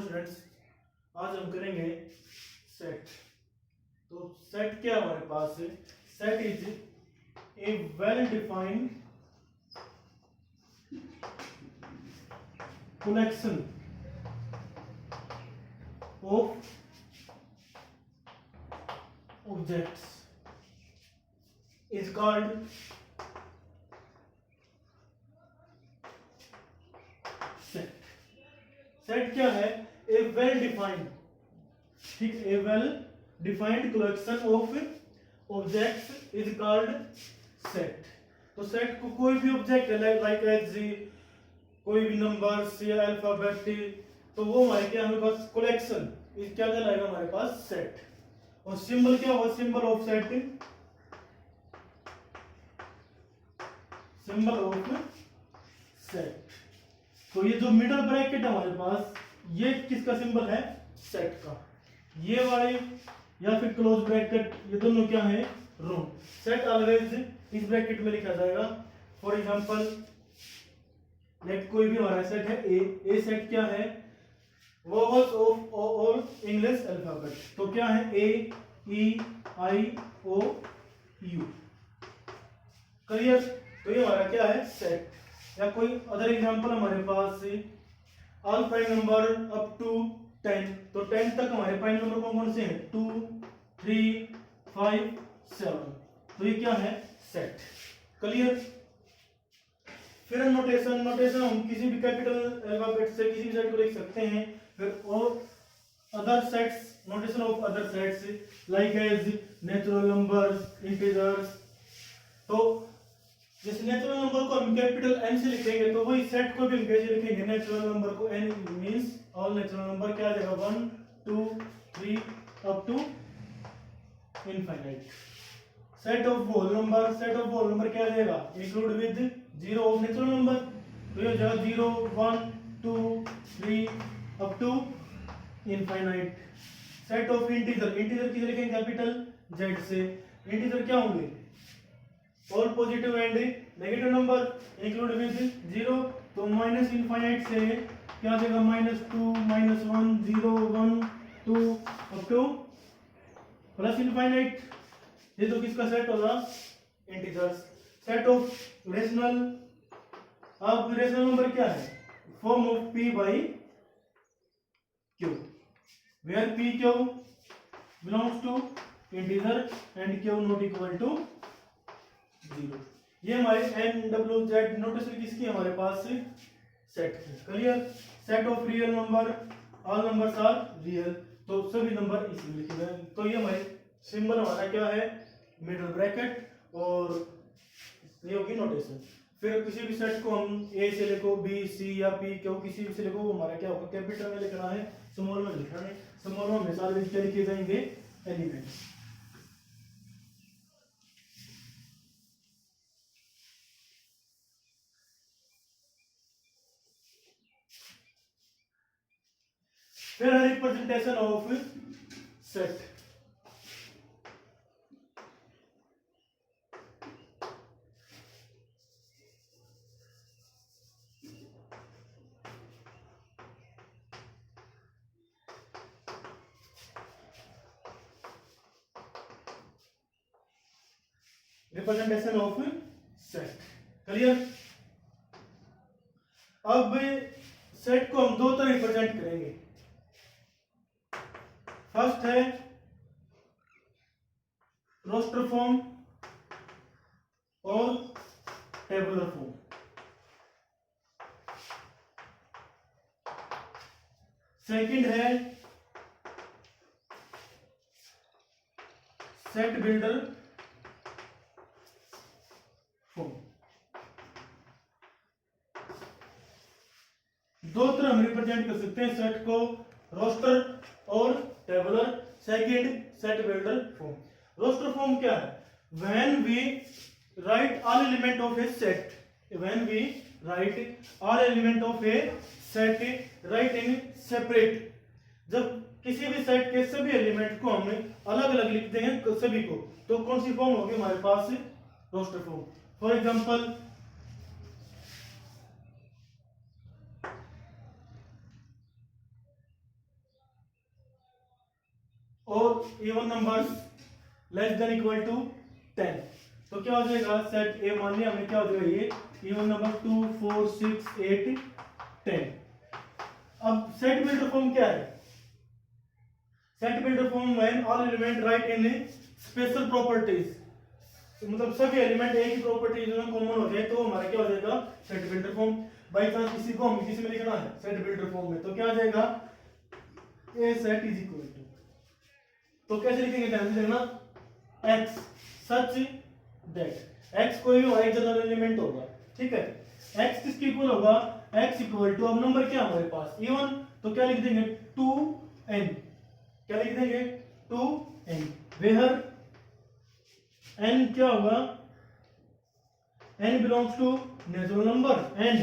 Students, आज हम करेंगे सेट। तो सेट क्या हमारे पास है? Set is a well defined collection of objects is called set। Set क्या है? ए वेल डिफाइंड, ठीक, a well defined collection of objects is called set. तो सेट को कोई भी ऑब्जेक्ट है लाइक एज कोई भी नंबर्स या अल्फाबेट, तो वो हमारे क्या हमारे पास कलेक्शन इस क्या कहलाएगा हमारे पास सेट। और सिंबल क्या होगा? Symbol of set, symbol of set. तो ये जो मिडल ब्रैकेट है हमारे पास, ये किसका सिंबल है? सेट का। ये वाले या फिर क्लोज ब्रैकेट, ये दोनों क्या है? रो। सेट ऑलवेज इस ब्रैकेट में लिखा जाएगा। फॉर एग्जांपल लेट कोई भी हमारा सेट है ए सेट क्या है? Vowels of all English alphabet. तो क्या है? A E I O you. Clear? तो ये हमारा क्या है? सेट। या कोई अदर एग्जांपल हमारे पास all prime number up to 10। तो 10 तक हमारे प्राइम नंबर कौन कौन से हैं? 2 3 5 7। तो ये क्या है? सेट। क्लियर? फिर नोटेशन हम किसी भी कैपिटल अल्फाबेट से किसी भी सेट को लिख सकते हैं। फिर और other sets, notation of other sets like as natural numbers, integers. तो जैसे नेचुरल नंबर को हम कैपिटल एन से लिखेंगे, तो वही सेट को भी हम कैसे लिखेंगे? नेचुरल नंबर को N means all natural number क्या आ जाएगा? 1 2 3 up to infinite. Set of whole number क्या आ जाएगा? Include with zero of natural number. तो ये हो जाएगा 0 1 2 3 up to infinite. Set of integer किसे लिखेंगे? कैपिटल जेड से। इंटीजर क्या होंगे? All positive and negative number include with 0। तो माइनस इनफाइनाइट से क्या आ जाएगा? -2 -1 0 1 2 अप टू प्लस इनफाइनाइट। ये तो किसका सेट होगा? इंटीजर्स। सेट ऑफ रेशनल, अब रेशनल नंबर क्या है? Form of p by q, where p q belongs to integer and q not equal to 0। ये हमारे n w z नोटेशन किसकी हमारे पास? सेट की। Clear? Set of real number, all numbers are real. तो सभी नंबर इसी लिखे गए। तो ये हमारे सिंबल हमारा क्या है? Middle bracket. और ये होगी नोटेशन। फिर किसी भी सेट को हम ए से लिखो, बी सी या पी क्यू किसी भी से लिखो, वो हमारा क्या होगा? कैपिटल में लिखना है, स्मॉल में लिखना है। स्मॉल में हमेशा क्या लिखे जाएंगे? एलिमेंट्स। फिर है representation of set. Representation of set. Clear? अब सेट को हम दो तरह रिप्रेजेंट करेंगे। फर्स्ट है रोस्टर फॉर्म और टेबुलर फॉर्म। सेकंड है सेट बिल्डर फॉर्म। दो तरह हम रिप्रेजेंट कर सकते हैं सेट को, रोस्टर और tabular. Second set builder form. Roster form क्या है? When we write all element of a set, when we write all element of a set write in separate. जब किसी भी सेट के सभी एलिमेंट को हमने अलग अलग लिखते हैं सभी को, तो कौन सी फॉर्म होगी हमारे पास? Roster form. For example even numbers less than equal to 10, तो क्या हो जाएगा सेट ए मान लिया हमने, क्या हो जाएगा ये इवन नंबर 2 4 6 8 10। अब सेट बिल्डर फॉर्म क्या है? Set builder form when all element right in special properties, मतलब सभी एलिमेंट एक ही प्रॉपर्टीज में कॉमन हो जाए तो हमारा क्या हो जाएगा set builder form. By chance किसी को हम किसी में लिखना है सेट बिल्डर फॉर्म में, तो क्या आ जाएगा ए सेट इज इक्वल टू, तो कैसे लिखेंगे ध्यान से देखना, x सच दैट x कोई भी एक जनरल एलिमेंट होगा, ठीक है। x किसके इक्वल होगा, x इक्वल टू, अब नंबर क्या हमारे पास इवन, तो क्या लिख देंगे 2n, क्या लिख देंगे 2n, वेयर n क्या होगा, n belongs to natural number and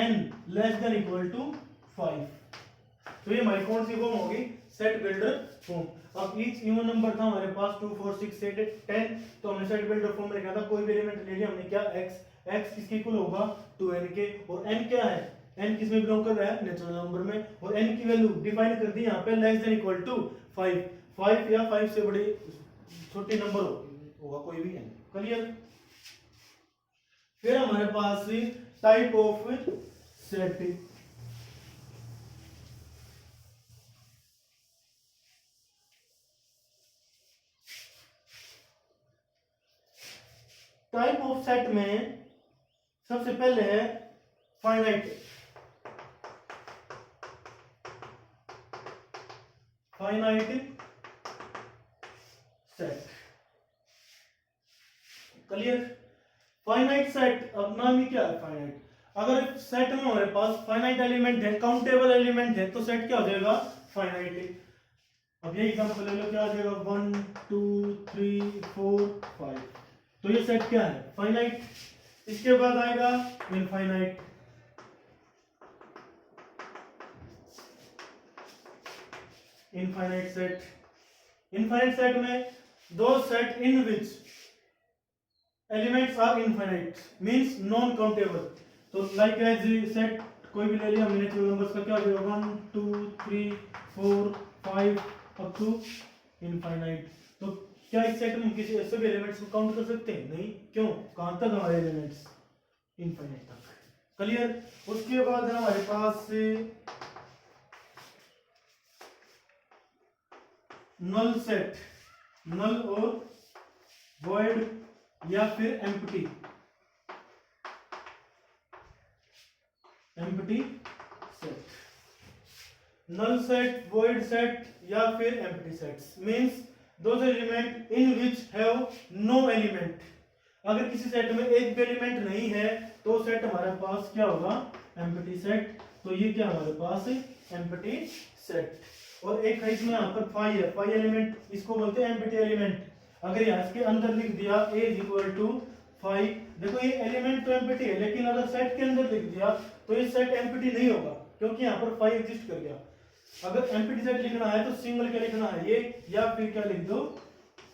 n less than equal to 5, तो ये हमारी कौन सी फॉर्म होगी सेट बिल्डर फॉर्म। अब ईच इवन नंबर था हमारे पास 2 4 6 8 10, तो हमने सेट बिल्डर फॉर्म में लिखा था कोई भी एलिमेंट ले लिया हमने, क्या x किसके इक्वल होगा 2n के, और n क्या है, n किस में बिलोंग कर रहा है नेचुरल नंबर में, और n की वैल्यू डिफाइन कर दी यहाँ पे लेस देन इक्वल टू 5 या 5 से बड़ी छोटी नंबर होगा कोई भी n, क्लियर। फिर हमारे पास type of set, type of set में सबसे पहले है finite set, clear. Finite set, अब नाम ही क्या है फाइनाइट, अगर सेट में हमारे पास फाइनाइट एलिमेंट है, काउंटेबल एलिमेंट है, तो सेट क्या हो जाएगा फाइनाइट। अब ये एग्जांपल ले लो, क्या आ जाएगा 1 2 3 4 5, तो ये सेट क्या है फाइनाइट। इसके बाद आएगा infinite, infinite set, infinite set में those set in which elements are infinite means non countable, तो लाइक एज सेट कोई भी ले लिया हमने नेचुरल नंबर्स का, क्या हो जाएगा 1 2 3 4 5 अप टू इनफाइनाइट। तो क्या इस सेट में किसी सभी एलिमेंट्स को काउंट कर सकते हैं? नहीं, क्यों, कहां तक हमारे एलिमेंट्स इनफाइनाइट तक, क्लियर। उसके बाद है हमारे पास नल सेट, नल और वॉइड या फिर empty set, null set, void set या फिर empty sets means those element in which have no element, अगर किसी सेट में एक भी एलिमेंट नहीं है तो सेट हमारे पास क्या होगा एम्प्टी सेट, तो ये क्या हमारे पास एम्प्टी सेट। और एक है इसमें यहाँ पर 5 है, 5 एलिमेंट, इसको बोलते हैं एम्प्टी एलिमेंट। अगर यहाँ इसके अंदर लिख दिया a इज इक्वल टू 5, देखो ये एलिमेंट तो एम्प्टी है, लेकिन अगर सेट के अंदर लिख दिया तो ये सेट एम्प्टी नहीं होगा क्योंकि यहाँ पर 5 एग्जिस्ट कर गया। अगर एम्प्टी सेट लिखना है तो सिंगल क्या लिखना है ये, या फिर क्या लिख दो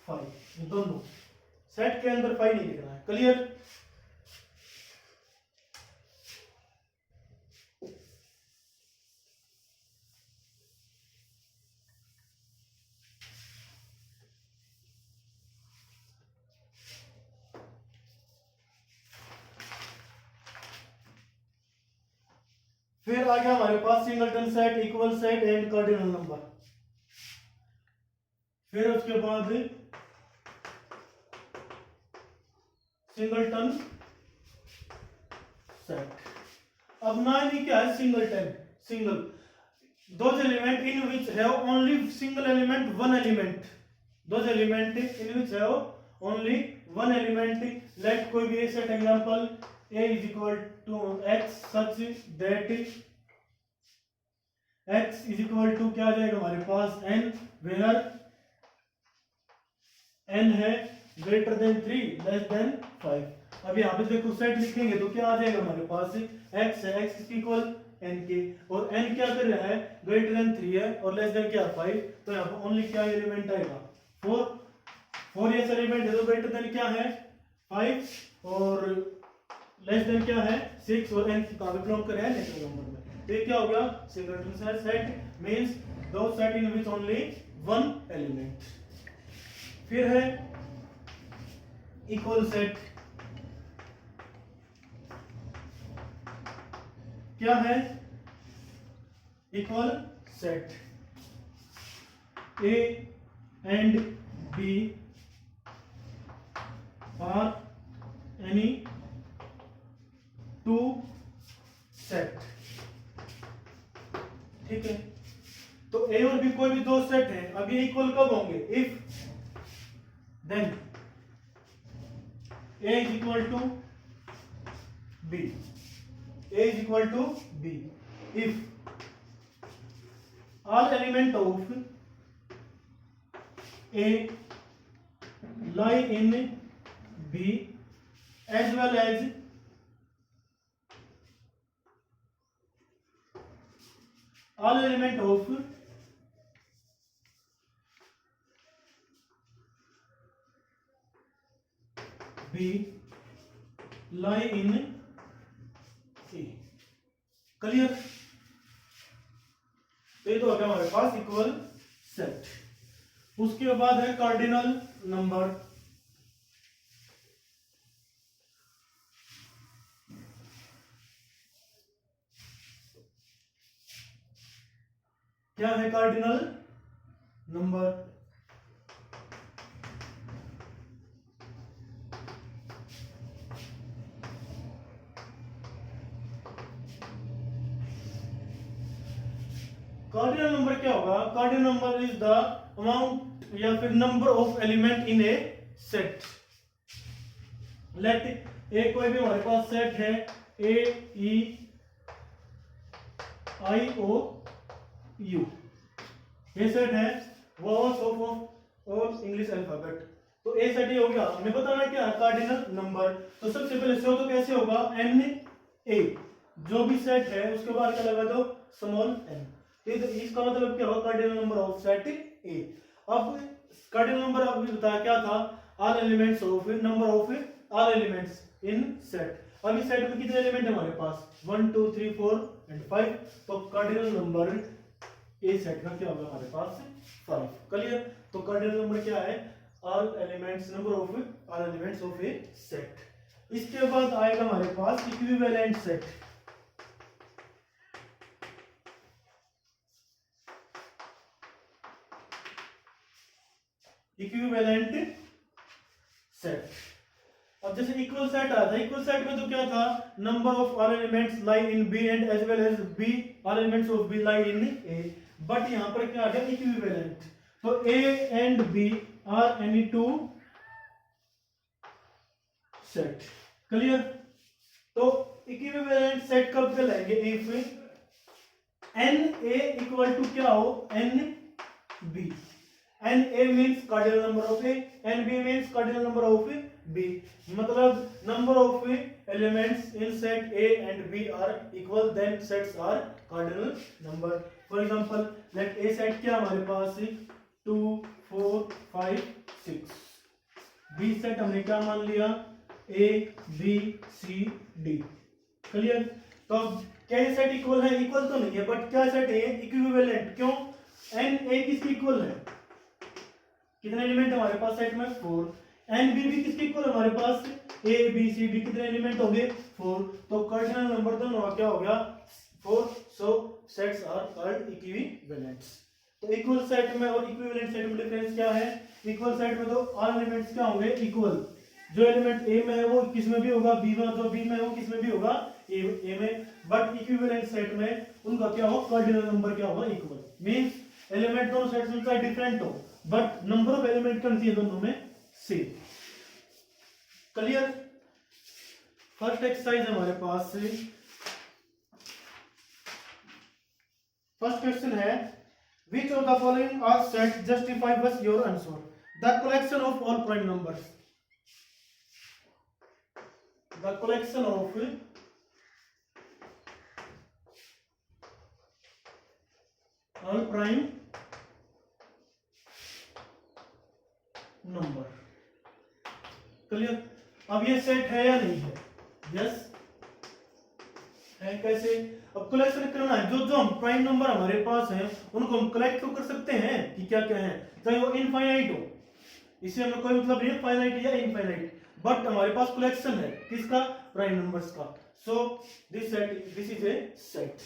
5, दोनों, सेट के अंदर 5 नहीं लिखना है, क्लियर। फिर आ गया हमारे पास singleton set, equal set and cardinal number. फिर उसके बाद सिंगलटन सेट। अब नाम ही क्या है singleton, single, those element in which have only single element one element, those element in which have only one element, let कोई भी set example a is equal to x such that x is equal to क्या आ जाएगा हमारे पास n, where n है greater than 3 less than 5। अब यहाँ पे देखो सेट लिखेंगे तो क्या आ जाएगा हमारे पास x है, x is equal n के, और n क्या कर रहा है greater than 3 है और less than क्या 5, तो यहाँ पे ओनली क्या एलिमेंट आएगा 4 ये एलिमेंट है, तो greater than क्या है 5 और लेस देन क्या है 6, और n कहां पे बिलोंग कर रहा है नेचुरल नंबर में, तो ये क्या हो गया singleton set means those set in which only one element. फिर है इक्वल सेट। क्या है? Equal set A and B are any two set. ठीक है, तो ए और बी कोई भी दो सेट है। अब ये इक्वल कब होंगे? If then A is equal to B, A is equal to B if all element of A lie in B as well as all element of B lie in A। Clear? तो ये तो हो गया हमारे पास equal set. उसके बाद है कार्डिनल नंबर। क्या है कार्डिनल नंबर? कार्डिनल नंबर क्या होगा? Cardinal number is the amount या फिर number of element in a set. Let A कोई भी हमारे पास सेट है A E I O U, ये सेट है vowels of all English alphabet. तो ए सेट ये हो गया। हमें बताना क्या है? Cardinal number. तो सबसे पहले से हो तो कैसे होगा? एन ए, जो भी सेट है उसके बाद क्या लगा दो? Small N. तो इसका मतलब क्या होगा? Cardinal number of set A. अब कार्डिनल नंबर आपको बताया क्या था? All elements of number of all elements in set. अब इस सेट में कितने एलिमेंट है हमारे पास? 1 2 3 4 एंड 5। तो कार्डिनल नंबर ए सेट का क्या होगा हमारे पास? 5। क्लियर? तो कार्डिनल नंबर क्या है? All elements, number of all elements of a set. इसके बाद आएगा हमारे पास इक्विवेलेंट सेट। Equivalent set. अब जैसे इक्वल सेट आता है, इक्वल सेट में तो क्या था? Number of all elements lie in B and as well as B all elements of B lie in A. But यहां पर क्या आ गया? इक्विवेलेंट। तो A and B are any two set. Clear? तो इक्विवेलेंट सेट कब कहलाएंगे? If n A equal to क्या हो? N B. N A means cardinal number of A, n B means cardinal number of B. मतलब number of elements in set A and B are equal, then sets are cardinal number. For example let A set क्या हमारे पास? 2 4 5 6। B set हमने क्या मान लिया? A B C D. Clear? तो अब क्या ये सेट इक्वल है? इक्वल तो नहीं है, बट क्या सेट है? इक्विवेलेंट। क्यों? एन ए किसकी इक्वल है? कितने एलिमेंट हमारे पास सेट में? 4। एन बी भी किसके इक्वल हमारे पास? A B C D. कितने एलिमेंट होंगे? 4। तो कार्डिनल नंबर दोनों क्या हो गया? 4। So sets are called equivalents. तो इक्वल सेट में और इक्विवेलेंट सेट में डिफरेंस क्या है? इक्वल सेट में तो ऑल एलिमेंट्स क्या होंगे? इक्वल। जो एलिमेंट ए में है वो किस में भी होगा? बी में। जो बी में है वो किस में भी होगा? ए में। बट इक्विवेलेंट सेट में उनका क्या होगा? कार्डिनल नंबर क्या होगा? इक्वल। मींस एलिमेंट दोनों सेट्स में चाहे डिफरेंट हो, बट नंबर ऑफ एलिमेंट कौन सी है दोनों में? सेम। क्लियर? फर्स्ट एक्सरसाइज हमारे पास से फर्स्ट क्वेश्चन है, which of the following are set justify bus your answer? The collection of all prime numbers. The collection of all prime number. Clear? अब ये set है या नहीं है? यस है। कैसे? अब कलेक्शन करना है। जो जो हम प्राइम नंबर हमारे पास हैं उनको हम कलेक्ट तो कर सकते हैं कि क्या क्या है, चाहे वो इनफाइनाइट हो, इससे हमें कोई मतलब नहीं है फाइनाइट या इनफाइनाइट, बट हमारे पास कलेक्शन है किसका, प्राइम नंबर्स का। So this is a set.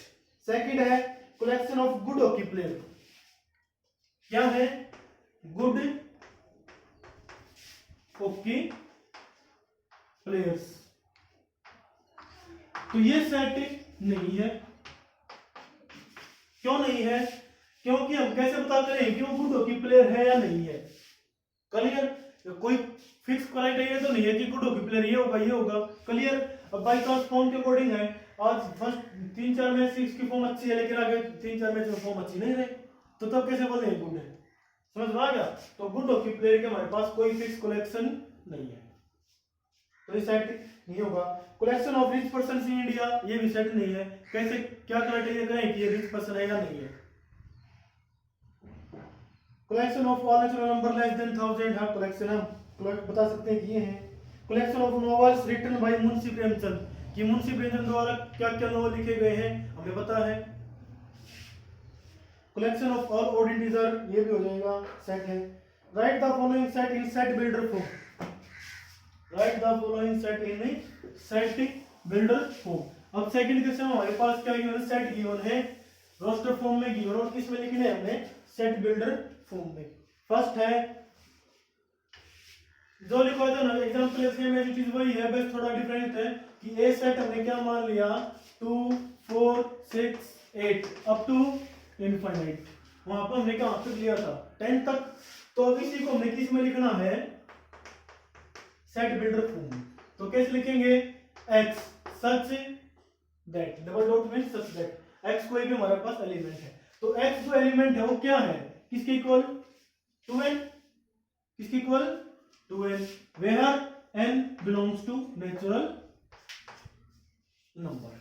Second है collection of good hockey player. क्या है, गुड हॉकी प्लेयर्स। तो ये सेट नहीं है। क्यों नहीं है, क्योंकि हम कैसे पता करें कि वो गुड हॉकी प्लेयर है या नहीं है। क्लियर, कोई फिक्स क्राइटेरिया तो नहीं है कि गुड हॉकी प्लेयर ये होगा ये होगा। क्लियर, अब बाई चांस फॉर्म के अकॉर्डिंग है, आज फर्स्ट 3-4 मैच से इसकी फॉर्म अच्छी है लेकिन आगे 3-4 मैच में फॉर्म अच्छी नहीं रही, तो तब कैसे बोले गुड है। समझ में आ गया। तो गुड हॉकी प्लेयर के हमारे पास कोई फिक्स कलेक्शन नहीं है, तो ये सेट नहीं होगा। Collection of rich person in India, ये भी सेट नहीं है। कैसे, क्या क्राइटेरिया करें कि ये रिच पर्सन है या नहीं है। Collection of all natural number less than 1000, हाँ कलेक्शन हम बता सकते हैं कि ये है। Collection of novels written by Munshi Premchand, कि मुंशी प्रेमचंद द्वारा क्या क्या नॉवल लिखे गए हैं हमें पता है। Collection of all odd integer, ये भी हो जाएगा, सेट है। Write the following set in set builder form, write the following set in set builder form. अब सेकंड क्वेश्चन हमारे पास क्या गिवन है, सेट गिवन है रोस्टर फॉर्म में गिवन, और किस में लिखने हैं हमने, सेट बिल्डर फॉर्म में। फर्स्ट है जो लिखा था ना एग्जांपल सेम है, चीज वही है, बस थोड़ा डिफरेंट है कि ए सेट हमने क्या मान लिया 2 4 6 8 अप टू इनफाइनाइट, वहां पर हमने कहां तक लिया था 10 तक। तो अब इसी को हमने किस में लिखना है, सेट बिल्डर फॉर्म। तो कैसे लिखेंगे, x such that, double dot means such that, x कोई भी हमारे पास एलिमेंट है, तो x जो एलिमेंट है वो क्या है, किसके इक्वल, 2n, किसके equal 2n, where n belongs to natural number.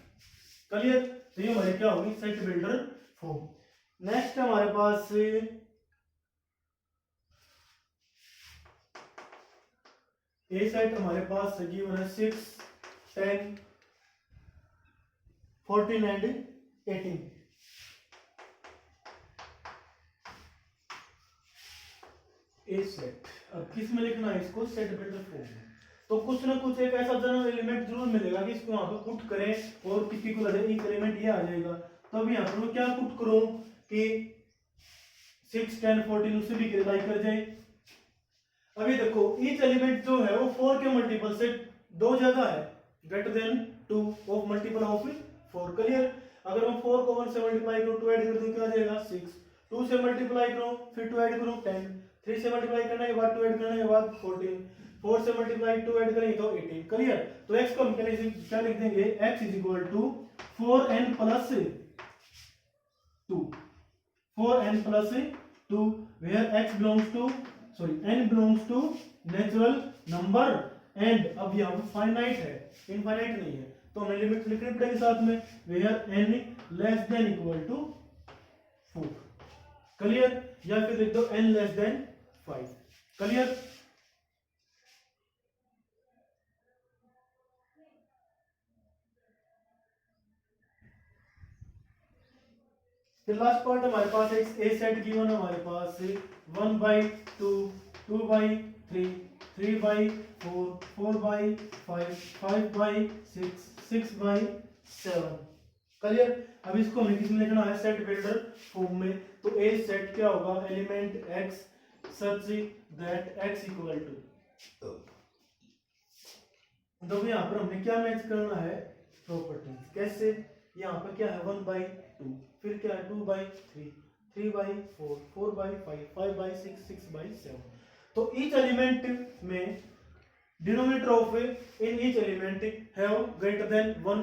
Clear, तो ये हमारे क्या होगी, सेट बिल्डर फॉर्म। नेक्स्ट हमारे पास ए सेट हमारे पास गिवन है 6 10 14 एंड 18। ए सेट, अब किस में लिखना है इसको, सेट बिल्डर फॉर्म में। तो कुछ ना कुछ एक ऐसा जनरल एलिमेंट जरूर मिलेगा कि इसको यहाँ पे पुट करें और किसी को लगे एक एलिमेंट ये आ जाएगा। तो अब यहाँ पर मैं क्या पुट करूं कि 6 10 14 उससे भी रिलाई कर जाए। अभी देखो ईच एलिमेंट जो है वो 4 के मल्टीपल से दो जगह है, greater than 2 of multiple of 4। Clear, अगर मैं 4 को 1 से मल्टीप्लाई करूं, 2 ऐड कर दूं क्या आ जाएगा 6, 2 से मल्टीप्लाई करूं फिर 2 ऐड करूं 10, 3 से मल्टीप्लाई करने के बाद 2 ऐड करने के बाद 14, 4 से मल्टीप्लाई 2 ऐड करेंगे तो 18। क्लियर, तो x को हम क्या लिख देंगे, x is equal to 4n plus 2, 4n plus 2 where x belongs to n belongs to natural number and अब यहाँ पे फाइनाइट है, इनफाइनाइट नहीं है, तो हमें लिमिट लिखनी पड़ेगी साथ में, where n less than equal to 4। Clear, या फिर लिख दो n लेस देन 5। क्लियर, फिर लास्ट पार्ट हमारे पास एक ए सेट गिवन है हमारे पास 1/2 2/3 3/4 4/5 5/6 6/7। क्लियर, अब इसको हमें किसमें लिखना है, सेट बिल्डर फॉर्म में। तो ए सेट क्या होगा, element x such that x equal to, तो यहाँ पर हमने क्या मैच करना है, प्रॉपर्टीज। कैसे, यहाँ पर क्या है 1/2, फिर क्या है 2/3 3/4 4/5 5/6 6/7। तो ईच एलिमेंट में denominator of in each element have greater than 1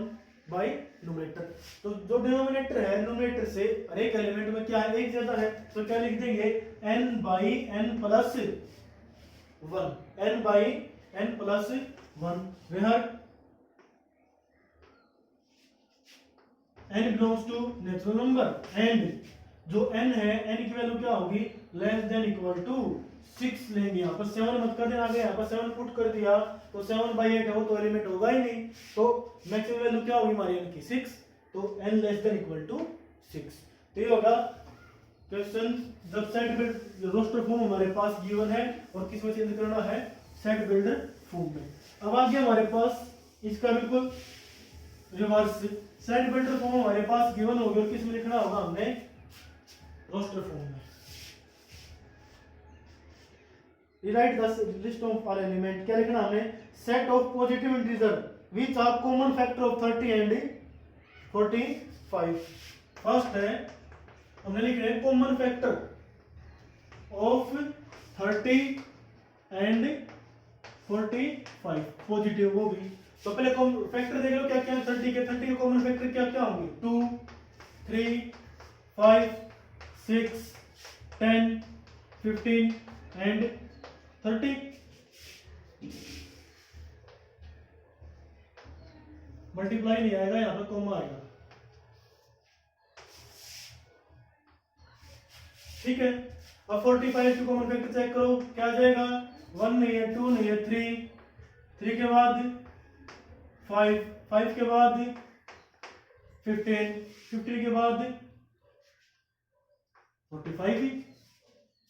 bye numerator. तो जो डिनोमिनेटर है न्यूमरेटर से हर एक एलिमेंट में क्या है, एक ज्यादा है, तो क्या लिख देंगे n/n plus 1, n/n plus 1 where n belongs to natural number and जो n है, n की वैल्यू क्या होगी, लेस देन इक्वल टू 6 लेंगे। यहाँ पर 7 मत कर देना, आगे यहाँ पर 7 पुट कर दिया तो 7/8 है, वो तो एलिमेंट होगा ही नहीं, तो मैक्सिमम वैल्यू क्या होगी हमारी n की 6, तो n less than equal to 6। तो ये होगा क्वेश्चन जब सेट बिल्ड रोस्टर फॉर्म हमारे पास गिवन है और किस में चेंज करना है, सेट बिल्डर फॉर्म में। अब आगे हमारे पास इसका बिल्कुल रिवर्स, सेट बिल्डर फॉर्म हमारे पास गिवन होगी और किस में लिखना होगा हमने, रोस्टर फॉर्म में। Rewrite the list of all element, क्या लिखना हमने, set of positive integer which are common factor of 30 and 45। First है हमने लिख रहे हैं common factor of 30 and 45 positive, वो भी तो पहले फैक्टर देख लो क्या क्या है 30 के कॉमन फैक्टर क्या क्या होंगे, 2 3 5 6 10 15 एंड 30। मल्टीप्लाई नहीं आएगा, यहाँ पे कॉमा आएगा, ठीक है। अब 45 की कॉमन फैक्टर चेक करो, क्या आ जाएगा, 1 नहीं है, 2 नहीं है, 3 के बाद 5 के बाद 15 के बाद 45 ही,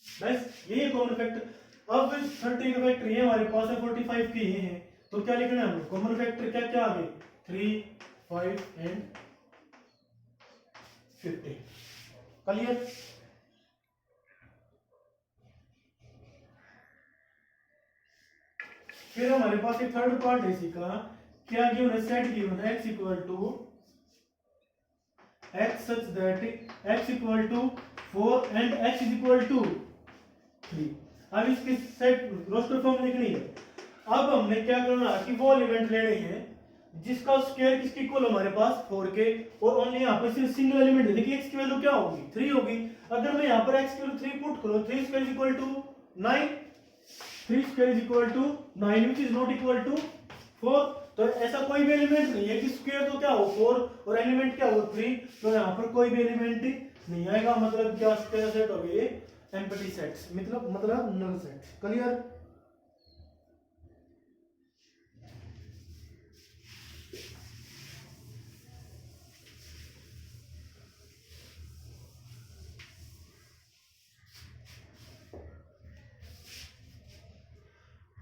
बस यही है कॉमन फैक्टर। अब 30 के फैक्टर ये हमारे पास है, 45 के ये हैं, तो क्या लिखना है, कॉमन फैक्टर क्या क्या आ गए, 3 5 एंड 15। क्लियर। फिर हमारे पास एक थर्ड पार्ट है इसी का, क्या गिवन है, सेट गिवन है x equal to x such that x equal to 4 and x is equal to 3। अब इसकी सेट रोस्टर फॉर्म लिखनी है। अब हमने क्या करना है कि वो एलिमेंट लेने हैं जिसका स्क्वायर किसके इक्वल हमारे पास 4 के, और ओनली यहाँ पर सिर्फ सिंगल एलिमेंट है। देखिए x की वैल्यू क्या होगी, 3 होगी। अगर मैं यहाँ पर x की वैल्यू 3 पुट करूँ, 3 square is equal to 9, 3 square is equal to 9 which is not equal to 4। तो ऐसा कोई भी एलिमेंट नहीं है कि स्क्वायर तो क्या हो 4 और एलिमेंट क्या हो 3, तो यहाँ पर कोई भी एलिमेंट नहीं आएगा। मतलब क्या सेट हो गए, एम्प्टी सेट्स, मतलब null set. Clear.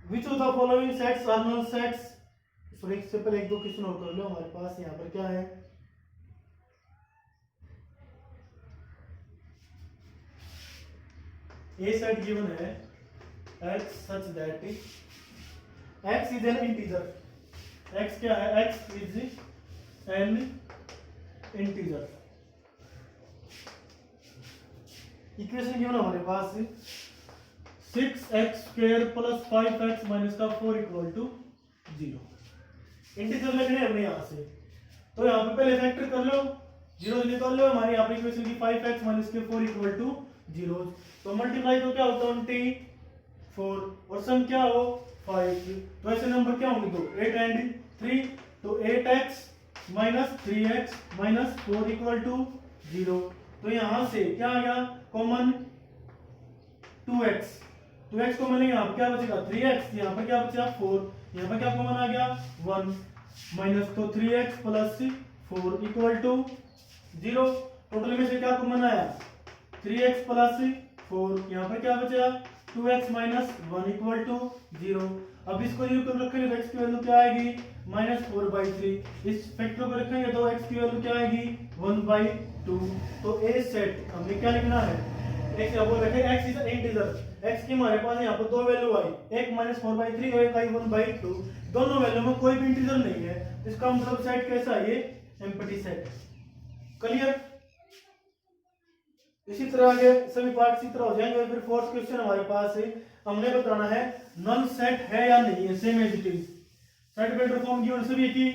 Which of the following sets are null sets? Sorry, इससे पहले एक दो क्वेश्चन और कर लो। हमारे पास यहाँ पर क्या है, A सेट गिवन है x such that x is an integer। x क्या है, x is an integer। Equation given हमारे पास 6x square plus 5x minus का 4 इक्वल टू 0। इंटीजर लगने हमने यहाँ से, तो यहाँ पे पहले फैक्टर कर लो, 0 निकाल लो। हमारी यहाँ पे इक्वेशन की 5x माइनस के 4 इक्वल टू 0, तो मल्टीप्लाई तो क्या होता है 24 और सम क्या हो 5। तो ऐसे नंबर क्या होंगे, दो 8 एंड 3, तो 8x minus 3x minus 4 equal to 0। तो यहाँ से क्या आ गया कॉमन, 2x को मिलेगा, यहाँ पर क्या बचेगा 3x, यहाँ पर क्या बचेगा 4, यहाँ पर क्या कॉमन आ गया 1 माइनस, तो 3x plus 4 equal to 0। Total में से क्या कॉमन आया 3x प्लस 4, यहाँ पर क्या बचेगा 2x माइनस 1 इक्वल टू 0। अब इसको 0 को रखेंगे तो x की वैल्यू क्या आएगी -4/3। इस फैक्टर को रखेंगे तो x की वैल्यू क्या आएगी 1/2। तो ए सेट हमने क्या लिखना है, x बोल रखे x is an integer, x की हमारे पास यहाँ पर दो वैल्यू आई, एक -4/3 और एक आई 1/2। दोनों वैल्यू में कोई भी इंटीजर नहीं है, इसका मतलब सेट कैसा है, ये एम्प्टी सेट। क्लियर। इसी तरह आगे सभी पार्ट इसी तरह हो जाएंगे। फिर फोर्थ क्वेश्चन हमारे पास है, हमने बताना है नल सेट है या नहीं है, same as it is. Set vector form की सभी की,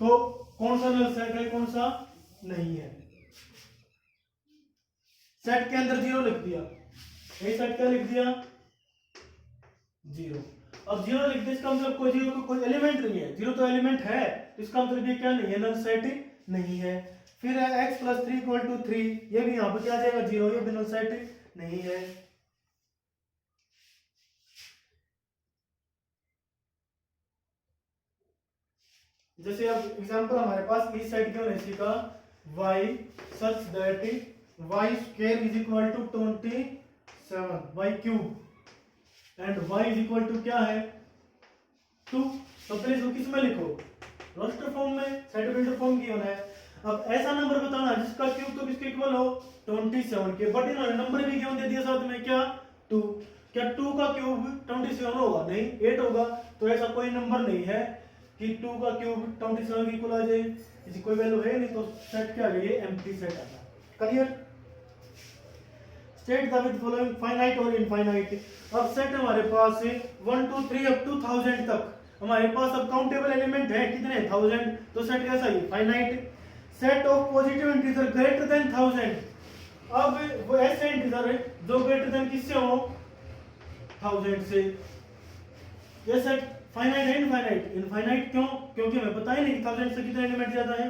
तो कौन सा नल सेट है कौन सा नहीं है। सेट के अंदर 0 लिख दिया, ये सेट क्या लिख दिया 0। अब 0 लिख दिया, इसका मतलब कोई 0 कोई एलिमेंट नहीं है, 0 तो एलिमेंट है, इसका मतलब ये क्या नहीं है, नल सेट नहीं है। फिर है x + 3 = 3, ये भी यहाँ पर क्या आ जाएगा 0, ये भी नल सेट नहीं है। जैसे अब एग्जांपल हमारे पास इस साइड क्यों नहीं का y such that y square is equal to 27 y cube and y is equal to क्या है 2। तो प्लीज वो किस में लिखो रोस्टर फॉर्म में, सेट बिल्डर फॉर्म की होना है। अब ऐसा नंबर बताना जिसका क्यूब तो किसके इक्वल हो 27 के, बट इन्होंने नंबर भी क्यों दे दिया साथ में क्या 2। क्या 2 का क्यूब 27 होगा नहीं 8 होगा। तो ऐसा कोई नंबर नहीं है कि 2 का क्यूब 27 की इक्वल आ जाए, इसकी कोई वैल्यू है नहीं। तो सेट क्या है ये एम्प्टी सेट आता है। Clear. State the with following finite और इनफाइनाइट। अब सेट हमारे पास है 1 2 3 अप टू 1000 तक हमारे पास अब काउंटेबल एलिमेंट है कितने 1000। तो सेट कैसा है finite. Set of positive integer greater than 1000। अब वो ऐसे इंटीजर है जो ग्रेटर देन किससे हो 1000 से। ये सेट फाइनाइट है इनफाइनाइट। इनफाइनाइट क्यों, क्योंकि हमें पता ही नहीं कि 1000 से कितने एलिमेंट ज्यादा है।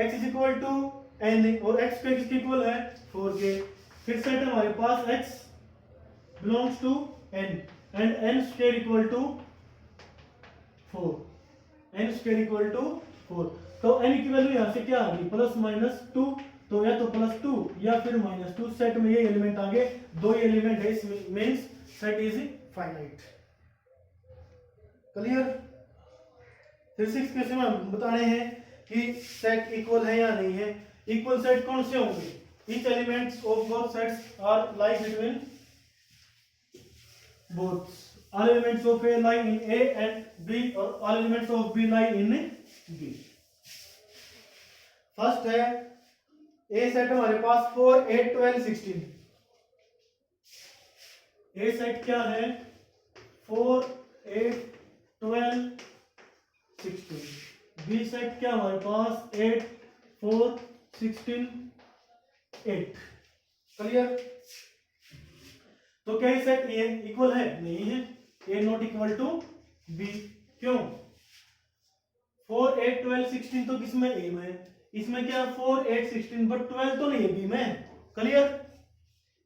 x is equal to n और x पे किसके इक्वल है 4 के। फिर सेट हमारे पास x belongs to n and n square equal to 4। n square equal to 4। तो n की वैल्यू यहां से क्या आ गई प्लस माइनस 2। तो या तो प्लस 2 या फिर -2 सेट में ये एलिमेंट आ गए। दो ही एलिमेंट है इसमें means set is finite. Clear. फिर 6 क्वेश्चन में बताने हैं कि सेट इक्वल है या नहीं है। इक्वल सेट कौन से होंगे। Each elements of both sets are lie between both all elements of A lie in A and B और all elements of B lie in B। First है A सेट हमारे पास 4 8 12 16। A सेट क्या है 4 8 12 16। B set क्या हमारे पास 8 4 16 8। Clear. तो क्या ये सेट ए इक्वल है नहीं है। ए नॉट इक्वल टू बी। क्यों 4 8 12 16 तो किसमें ए में है। इसमें क्या 4 8 16 बट 12 तो नहीं है बी में। क्लियर।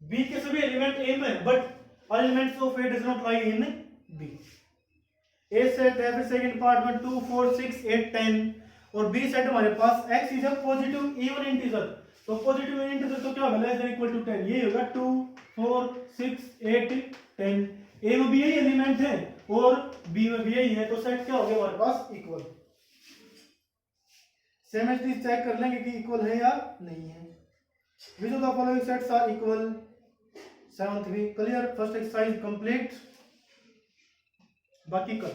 बी के सभी एलिमेंट ए में है but elements of A does not lie in B. A set है फिर सेकंड पार्ट में 2 4 6 8 10 और बी सेट हमारे पास x is a positive even integer. तो पॉजिटिव इवन इंटीजर तो क्या होगा लेस देन इक्वल टू 10। ये होगा 2 4 6 8 10। ए में भी यही एलिमेंट है और बी में भी यही है। तो सेट क्या हो गया हमारे पास equal. Same as this check कर लेंगे कि इक्वल है या नहीं है। Which of the following sets are equal 7th भी। क्लियर। First exercise complete. बाकी कर